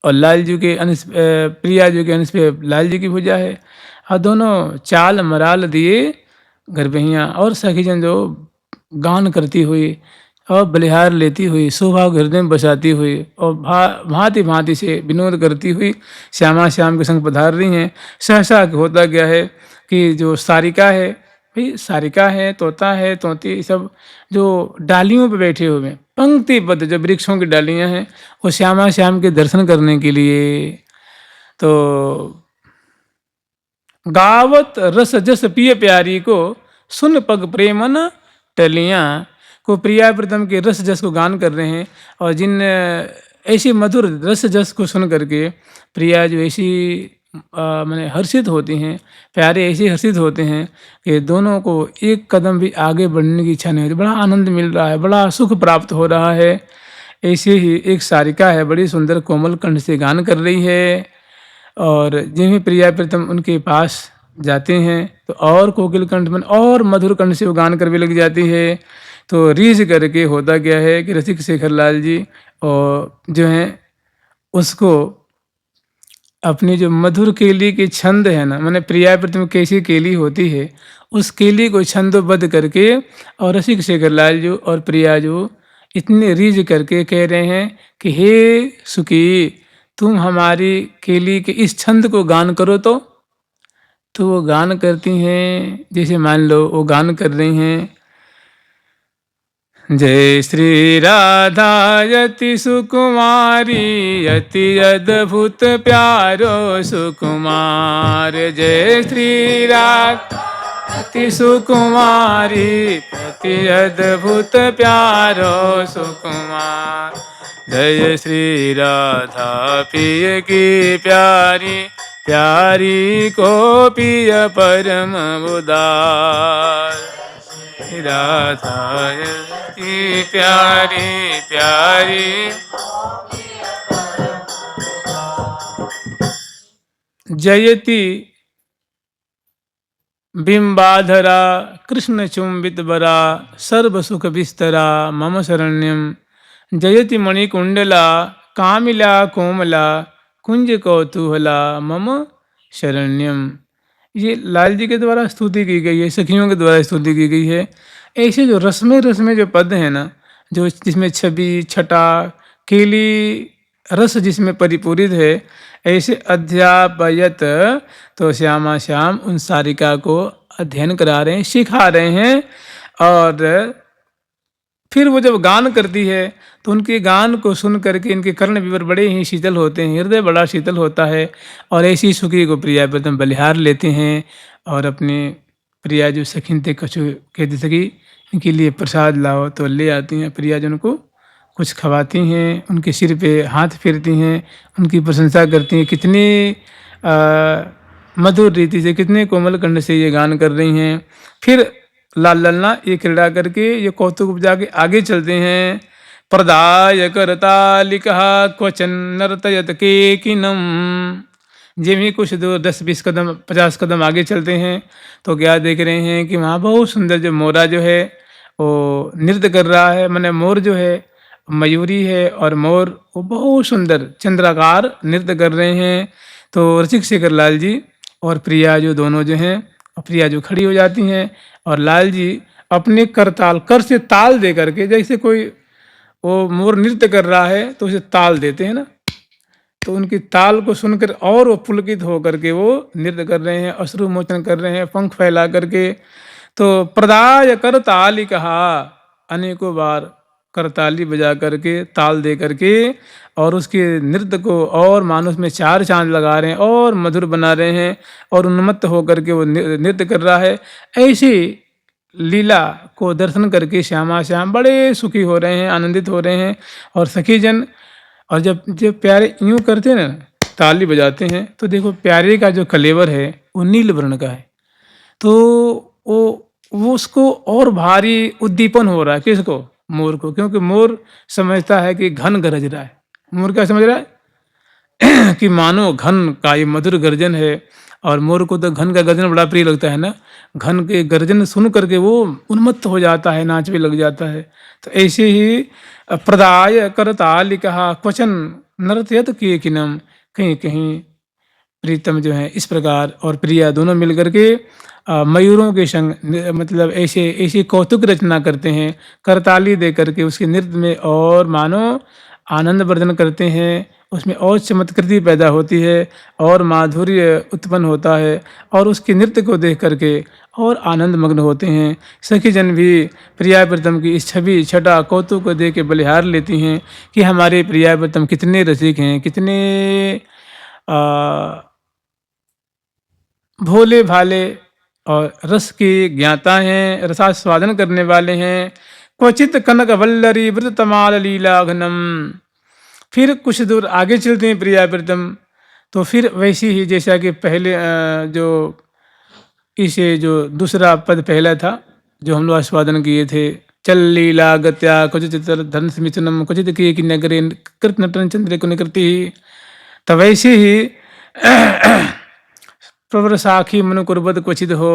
और लाल जी के अंश, प्रिया जी के अंश पे लाल जी की भुजा है। और दोनों चाल मराल दिए गरबहियाँ और सखीजन जो गान करती हुई और बलिहार लेती हुई, शोभा को हृदय में बसाती हुई और भांति भांति से विनोद करती हुई श्यामा श्याम के संग पधार रही हैं। सहसा होता गया है कि जो सारिका है, भाई सारिका है, तोता है, तोती, सब जो डालियों पे बैठे हुए हैं, पंक्तिबद्ध जो वृक्षों की डालियां हैं, वो श्यामा श्याम के दर्शन करने के लिए। तो गावत रस जस पिय प्यारी को सुन पग प्रेमन टलियां, को प्रिया प्रीतम के रस जस को गान कर रहे हैं। और जिन ऐसी मधुर रस जस को सुन करके प्रिया जो ऐसी माने हर्षित होती हैं, प्यारे ऐसे हर्षित होते हैं कि दोनों को एक कदम भी आगे बढ़ने की इच्छा नहीं होती। बड़ा आनंद मिल रहा है, बड़ा सुख प्राप्त हो रहा है। ऐसे ही एक सारिका है, बड़ी सुंदर कोमल कंठ से गान कर रही है, और जिन भी प्रिया प्रीतम उनके पास जाते हैं तो और कोकिल कंठ में और मधुर कंठ से वो गान करने लग जाती है। तो रीझ करके होता क्या है कि रसिक शेखर लाल जी और जो हैं उसको अपनी जो मधुर केली के छंद है ना, माने प्रिया प्रीतम कैसी केली होती है, उस केली को छंदोबद्ध करके और रसिक शेखर लाल जो और प्रिया जो इतने रीझ करके कह रहे हैं कि हे सुखी, तुम हमारी केली के इस छंद को गान करो। तो वो गान करती हैं, जैसे मान लो वो गान कर रही हैं, जय श्री राधा यति सुकुमारी, अति अद्भुत प्यारो सुकुमार। जय श्री राधा अति सुकुमारी, अति अद्भुत प्यारो सुकुमार। जय श्री राधा पिय की प्यारी, प्यारी को पिय परम उदार। राधा की प्यारी, प्यारी जयति बिंबाधरा, कृष्ण चुंबित बरा, सर्व सुख बिस्तरा मम शरण्यम। जयति मणिकुंडला, कामिला कोमला, कुंज कौतूहला मम शरण्यम। ये लाल जी के द्वारा स्तुति की गई है, सखियों के द्वारा स्तुति की गई है। ऐसे जो रस में जो पद हैं ना, जो जिसमें छवि छटा केली रस जिसमें परिपूरित है, ऐसे अध्यापयत तो श्यामा श्याम उन सारिका को अध्ययन करा रहे हैं, सिखा रहे हैं। और फिर वो जब गान करती है तो उनके गान को सुन करके इनके कर्ण विवर बड़े ही शीतल होते हैं, हृदय बड़ा शीतल होता है। और ऐसी सुखी को प्रिया प्रीतम बलिहार लेते हैं और अपने प्रिया जो सखिन थे कछु कहते थे कि इनके लिए प्रसाद लाओ, तो ले आती हैं। प्रिया जो उनको कुछ खवाती हैं, उनके सिर पे हाथ फेरती हैं, उनकी प्रशंसा करती हैं। कितनी मधुर रीति से, कितने कोमल कंठ से ये गान कर रही हैं। फिर लाल ललना ये क्रीड़ा करके ये कौतुक उपजा के आगे चलते हैं। प्रदाय करतालिका क्वचन नर्तयत केकिनम। जिम ही कुछ दूर 10-20 कदम 50 कदम आगे चलते हैं तो क्या देख रहे हैं कि वहाँ बहुत सुंदर जो मोरा जो है वो नृत्य कर रहा है। मैंने मोर जो है मयूरी है और मोर वो बहुत सुंदर चंद्राकार नृत्य कर रहे हैं। तो रसिक शेखर लाल जी और प्रिया जो दोनों जो हैं, प्रिया जो खड़ी हो जाती हैं और लाल जी अपने करताल कर से ताल दे करके, जैसे कोई वो मोर नृत्य कर रहा है तो उसे ताल देते हैं ना, तो उनकी ताल को सुनकर और वो पुलकित होकर के वो नृत्य कर रहे हैं, अश्रु मोचन कर रहे हैं पंख फैला करके। तो प्रदाय करताली कहा, अनेकों बार करताली बजा करके ताल दे करके और उसके नृत्य को और मानुष में 4 चांद लगा रहे हैं और मधुर बना रहे हैं और उन्मत्त होकर के वो नृत्य कर रहा है। ऐसी लीला को दर्शन करके श्यामा श्याम बड़े सुखी हो रहे हैं, आनंदित हो रहे हैं। और सखी जन और जब प्यारे यूं करते हैं ना, ताली बजाते हैं, तो देखो प्यारे का जो कलेवर है वो नील वर्ण का है, तो वो उसको और भारी उद्दीपन हो रहा है। किसको? मोर को, क्योंकि मोर समझता है कि घन गरज रहा है। मोर क्या समझ रहा है कि मानो घन का ये मधुर गर्जन है। और मोर को तो घन का गर्जन बड़ा प्रिय लगता है ना, घन के गर्जन सुन करके वो उन्मत्त हो जाता है, नाचने लग जाता है। तो ऐसे ही प्रदाय करतालिका क्वचन नर्तयत केकिनम, कहीं कहीं प्रीतम जो है इस प्रकार और प्रिया दोनों मिल करके मयूरों के संग मतलब ऐसे कौतुक रचना करते हैं, करताली दे करके उसके नृत्य में और मानो आनंद वर्धन करते हैं, उसमें और चमत्कृति पैदा होती है और माधुर्य उत्पन्न होता है और उसके नृत्य को देख करके और आनंद मग्न होते हैं। सखी जन भी प्रिया प्रीतम की इस छवि छटा कौतुक को देख के बलिहार लेती हैं कि हमारे प्रिया प्रीतम कितने रसिक हैं, कितने भोले भाले और रस के ज्ञाता हैं, रसास्वादन करने वाले हैं। क्वचित कनक वल्लरी वृत तमाल लीला घनम। फिर कुछ दूर आगे चलते हैं प्रिया प्रीतम, तो फिर वैसी ही जैसा कि पहले जो इसे जो दूसरा पद पहला था जो हम लोग आस्वादन किए थे, चल लीला गत्या क्वचित धन मिथुनम क्वचित किए कि नगरे कृत नटन चंद्र को निकृति ही, तो वैसे ही प्रवर साखी मनु कुर्बत क्वचित हो,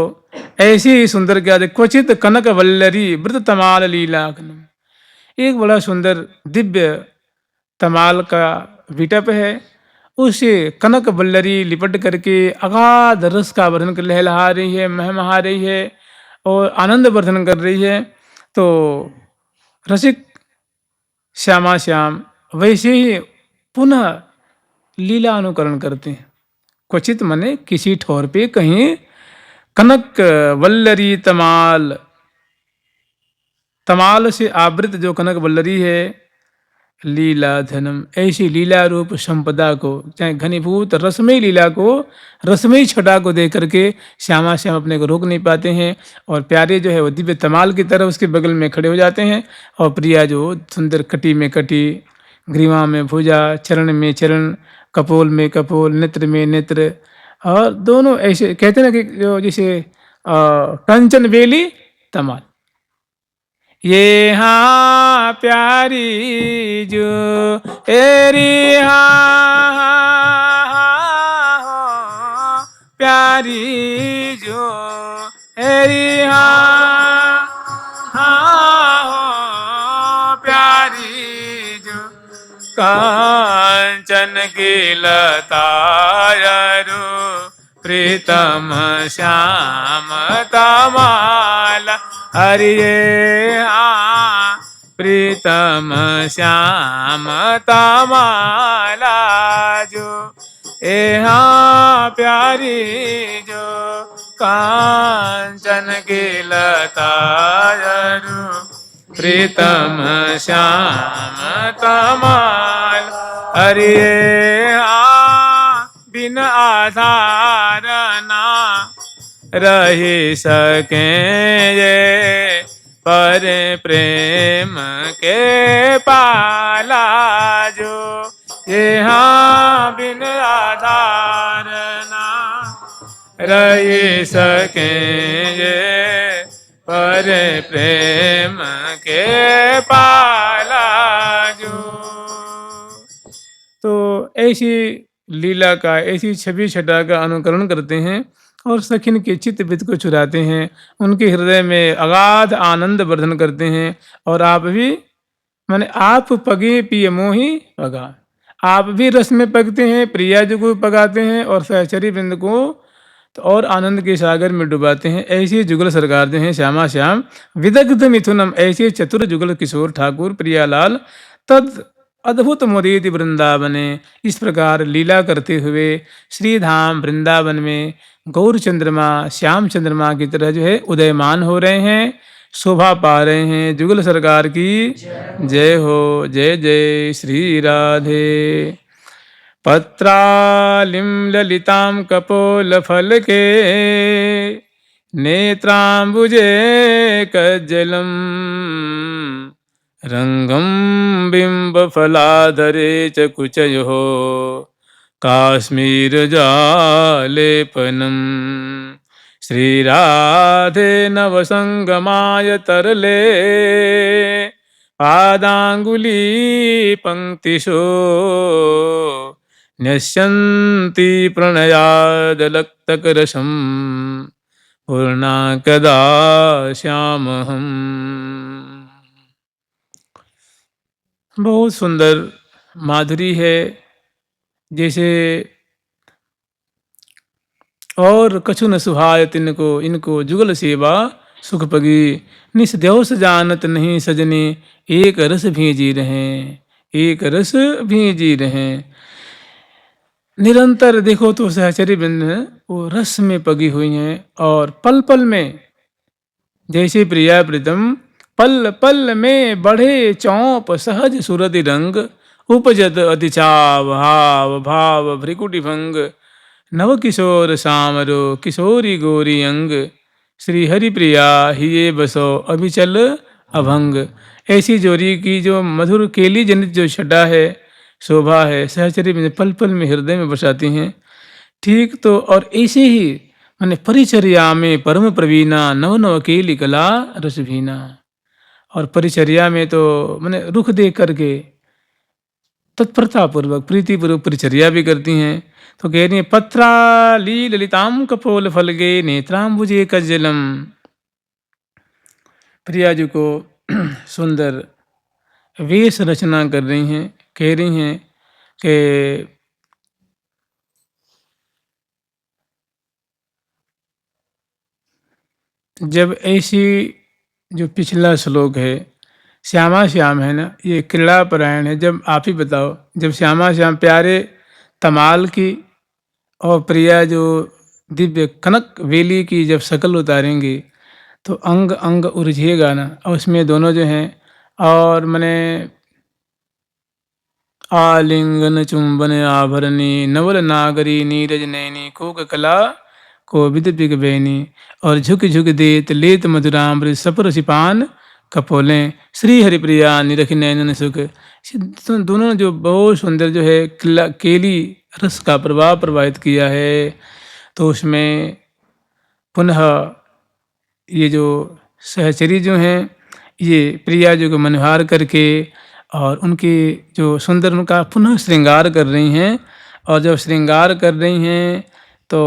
ऐसी ही सुंदर क्या क्वचित कनक वल्लरी व्रत तमाल लीला। एक बड़ा सुंदर दिव्य तमाल का विटप है, उसे कनक वल्लरी लिपट करके अगाध रस का वर्धन कर लहलहा रही है, महमहा रही है और आनंद वर्धन कर रही है। तो रसिक श्यामा श्याम वैसे ही पुनः लीला अनुकरण करते हैं। क्वचित मने किसी ठोर पे कहीं कनक वल्लरी तमाल, तमाल से आवृत जो कनक वल्लरी है, लीला धनम, ऐसी लीला रूप संपदा को, चाहे घनीभूत रसमयी लीला को, रसमयी छटा को देख करके श्यामा श्याम अपने को रोक नहीं पाते हैं और प्यारे जो है वो दिव्य तमाल की तरह उसके बगल में खड़े हो जाते हैं। और प्रिया जो सुंदर कटी में कटी, ग्रीवा में भुजा, चरण में चरण, कपोल में कपोल, नेत्र में नेत्र, और दोनों ऐसे कहते हैं ना कि जो जैसे कंचन बेली तमाल, ये हाँ प्यारी जो एरी हाँ प्यारी जो एरी हाँ प्यारी जो कांचन की लतायरु प्रीतम श्याम तमाला, हरिये प्रीतम श्याम तमाला जो प्यारी जो कांचन की लतायरु प्रीतम श्याम तमाल, हरिये बिन आधार ना रही सके ये पर प्रेम के पाला जो, यहाँ बिन आधार ना रही सके ये पर प्रेम के पाला जो। तो ऐसी लीला का, ऐसी छवि छटा का अनुकरण करते हैं और सखिन के चित्त वित्त को चुराते हैं, उनके हृदय में अगाध आनंद वर्धन करते हैं। और आप भी माने आप पगे पिय मोही पगा, आप भी रस में पगते हैं, प्रिया जी को पगाते हैं और सहचरी वृंद को तो और आनंद के सागर में डुबाते हैं। ऐसे जुगल सरकार जो हैं श्यामा श्याम विदग्ध मिथुनम, ऐसे चतुर जुगल किशोर ठाकुर प्रियालाल तद अद्भुत मोदित वृंदावने, इस प्रकार लीला करते हुए श्रीधाम वृंदावन में गौर चंद्रमा श्याम चंद्रमा की तरह जो है उदयमान हो रहे हैं, शोभा पा रहे हैं। जुगल सरकार की जय हो, जय जय श्री राधे। पत्रालिम ललिताम कपोल फल के नेत्रांबुजे कज्जलम, रंगम बिंब फलाधरे च कुचयो काश्मीर जालेपनम, श्री राधे नवसंगमाय तरले पादांगुली पंक्तिशो, न्यस्यन्ति प्रणयादलक्तकरसं पूर्णा कदा श्यामहम्। बहुत सुंदर माधुरी है, जैसे और कछु न सुहाय तिनको, इनको जुगल सेवा सुख पगी, निस देवस जानत नहीं सजने, एक रस भीजी रहें, एक रस भीजी रहें। निरंतर देखो तो सहचरी वृंद वो रस में पगी हुई हैं और पल पल में जैसे प्रिया प्रीतम पल पल में बढ़े चौंप सहज सुरति रंग, उपजत अतिचाव भाव भाव भ्रिकुटी भंग, नव किशोर सामरो किशोरी गोरी अंग, श्री हरि प्रिया हिये बसो अभिचल अभंग। ऐसी जोरी की जो मधुर केली जनित जो छटा है, शोभा है, सहचरी में पल पल में हृदय में बसाती हैं। ठीक, तो और ऐसे ही माने परिचर्या में परम प्रवीणा, नव नव अकेली कला रस भीना। और परिचर्या में तो माने रुख देख करके तत्परतापूर्वक प्रीतिपूर्वक परिचर्या भी करती हैं। तो कह रही हैं, पत्राली ललिताम कपोल फलगे नेत्राम्बुजे कज्जलम। प्रिया जी को सुंदर वेश रचना कर रही हैं, कह रही हैं कि जब ऐसी जो पिछला श्लोक है, श्यामा श्याम है ना, ये क्रीड़ा परायण है। जब आप ही बताओ, जब श्यामा श्याम प्यारे तमाल की और प्रिया जो दिव्य कनक वेली की जब शकल उतारेंगी तो अंग अंग उलझेगा ना। और उसमें दोनों जो हैं, और मने आलिंगन चुंबन आभरणी नवल नागरी नीरज नैनी कोक कला को विद बैनी। और झुक झुक देत लेत मधुरामृत सपुर सिपान कपोलें श्री हरिप्रिया निरख नैनन सुख। तो दोनों जो बहुत सुंदर जो है केली रस का प्रभाव प्रवाहित किया है। तो उसमें पुनः ये जो सहचरी जो हैं, ये प्रिया जी को मनहार करके और उनके जो सुंदर उनका पुनः श्रृंगार कर रही हैं। और जब श्रृंगार कर रही हैं तो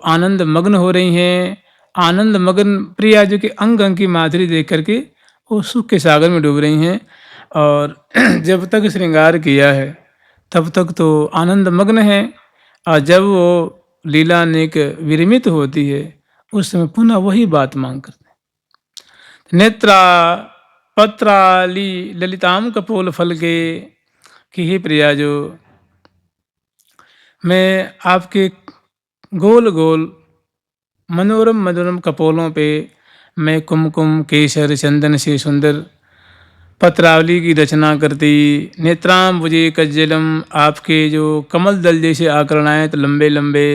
आनंद मग्न हो रही हैं। आनंद मग्न प्रिया जी के अंग अंग की माधुरी देख करके वो सुख के सागर में डूब रही हैं। और जब तक श्रृंगार किया है तब तक तो आनंद मग्न है, और जब वो लीला नेक विरमित होती है उस समय पुनः वही बात मांग करते हैं। नेत्रा पत्राली ललिताम कपोल फल के, कि हे प्रिया जो मैं आपके गोल गोल मनोरम मनोरम कपोलों पे मैं कुमकुम केसर चंदन से सुंदर पत्रावली की रचना करती। नेत्राम्बुजे कज्जलम, आपके जो कमल दल जैसे आकर्णाएं तो लंबे लंबे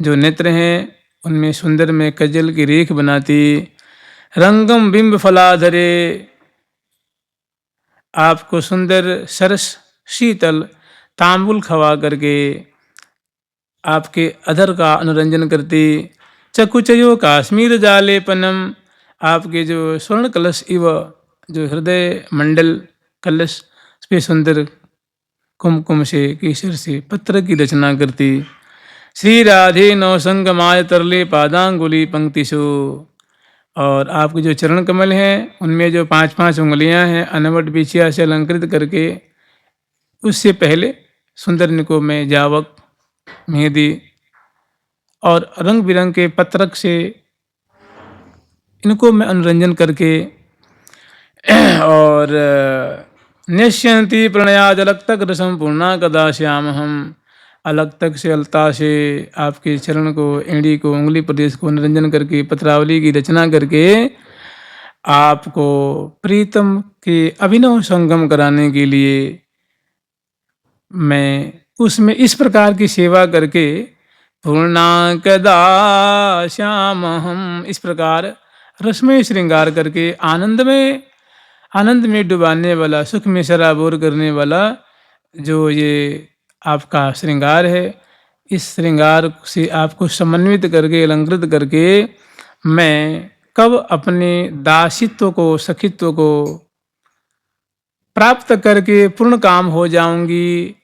जो नेत्र हैं उनमें सुंदर में कज्जल की रेख बनाती। रंगम बिंब फलाधरे, आपको सुंदर सरस शीतल तांबुल खवा करके आपके अधर का अनुरंजन करती। चकुचयो काश्मीर जालेपनम, आपके जो स्वर्ण कलश इव जो हृदय मंडल कलश पे सुंदर कुमकुम से केसर से पत्र की रचना करती। श्री राधे नौसंग माय तरले पादांगुली पंक्तिशु, और आपके जो चरण कमल हैं उनमें जो 5-5 उंगलियां हैं अनवट बिछिया से अलंकृत करके, उससे पहले सुंदर निको में जावक मेहंदी और रंग बिरंग के पत्रक से इनको मैं अनुरंजन करके और निश्यंती प्रणया जलक तक रसम पूर्णा कदा श्याम हम, अलग तक से अलता से आपके चरण को एड़ी को उंगली प्रदेश को निरंजन करके पत्रावली की रचना करके आपको प्रीतम के अभिनव संगम कराने के लिए मैं उसमें इस प्रकार की सेवा करके पूर्णा कदा श्याम हम, इस प्रकार रसमय श्रृंगार करके आनंद में डुबाने वाला, सुख में सराबोर करने वाला जो ये आपका श्रृंगार है, इस श्रृंगार से आपको समन्वित करके अलंकृत करके मैं कब अपने दासित्व को सखित्व को प्राप्त करके पूर्ण काम हो जाऊंगी,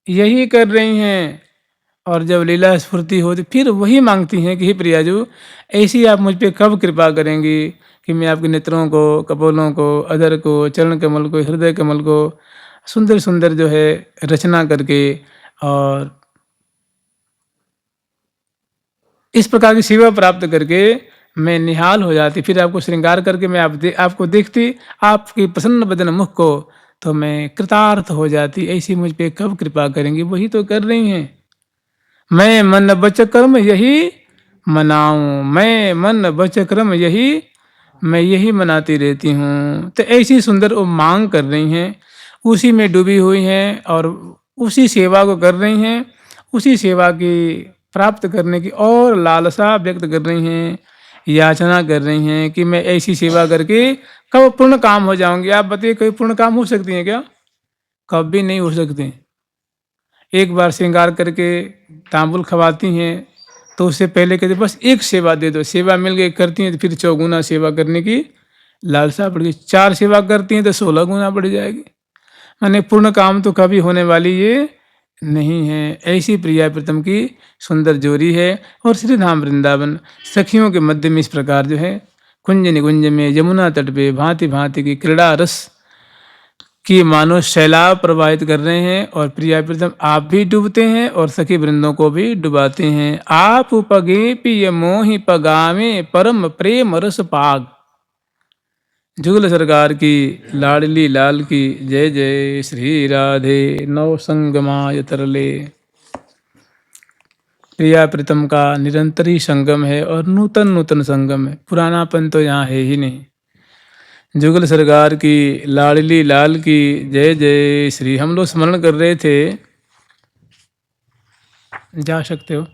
यही कर रही हैं। और जब लीला स्फूर्ति होती फिर वही मांगती हैं कि हे प्रियाजू, ऐसी आप मुझ पे कब कृपा करेंगी कि मैं आपके नेत्रों को, कपोलों को, अधर को, चरण कमल को, हृदय कमल को सुंदर सुंदर जो है रचना करके और इस प्रकार की सेवा प्राप्त करके मैं निहाल हो जाती। फिर आपको श्रृंगार करके मैं आपको देखती, आपकी प्रसन्न बदन मुख को, तो मैं कृतार्थ हो जाती। ऐसी मुझ पे कब कृपा करेंगी? वही तो कर रही हैं। मैं मन बच कर्म यही मनाऊं, मैं मन बच कर्म यही मैं यही मनाती रहती हूँ। तो ऐसी सुंदर वो मांग कर रही हैं, उसी में डूबी हुई हैं और उसी सेवा को कर रही हैं, उसी सेवा की प्राप्त करने की और लालसा व्यक्त कर रही हैं, याचना कर रही हैं कि मैं ऐसी सेवा करके कब पूर्ण काम हो जाऊंगी। आप बताइए, कोई पूर्ण काम हो सकती है क्या? कभी नहीं हो सकते। एक बार श्रृंगार करके तांबुल खवाती हैं तो उससे पहले कहते बस एक सेवा दे दो, सेवा मिल गई करती हैं तो फिर 4 गुना सेवा करने की लालसा बढ़ गई, 4 सेवा करती हैं तो 16 गुना बढ़ जाएगी। माने पूर्ण काम तो कभी होने वाली ये नहीं है। ऐसी प्रिया प्रीतम की सुंदर जोड़ी है। और श्री धाम वृंदावन सखियों के मध्य में इस प्रकार जो है कुंज निकुंज में यमुना तट पे भांति भांति की क्रीड़ा रस की मानो सैलाब प्रवाहित कर रहे हैं। और प्रिया प्रीतम आप भी डूबते हैं और सखी वृंदों को भी डुबाते हैं। आप पगे पिय मोहि पगावे परम प्रेम रस पाग। जुगल सरकार की लाडली लाल की जय जय। श्री राधे नव संगमाय तरले। प्रिया प्रीतम का निरंतर ही संगम है और नूतन नूतन संगम है, पुरानापन तो यहाँ है ही नहीं। जुगल सरकार की लाडली लाल की जय जय श्री। हम लोग स्मरण कर रहे थे, जा सकते हो।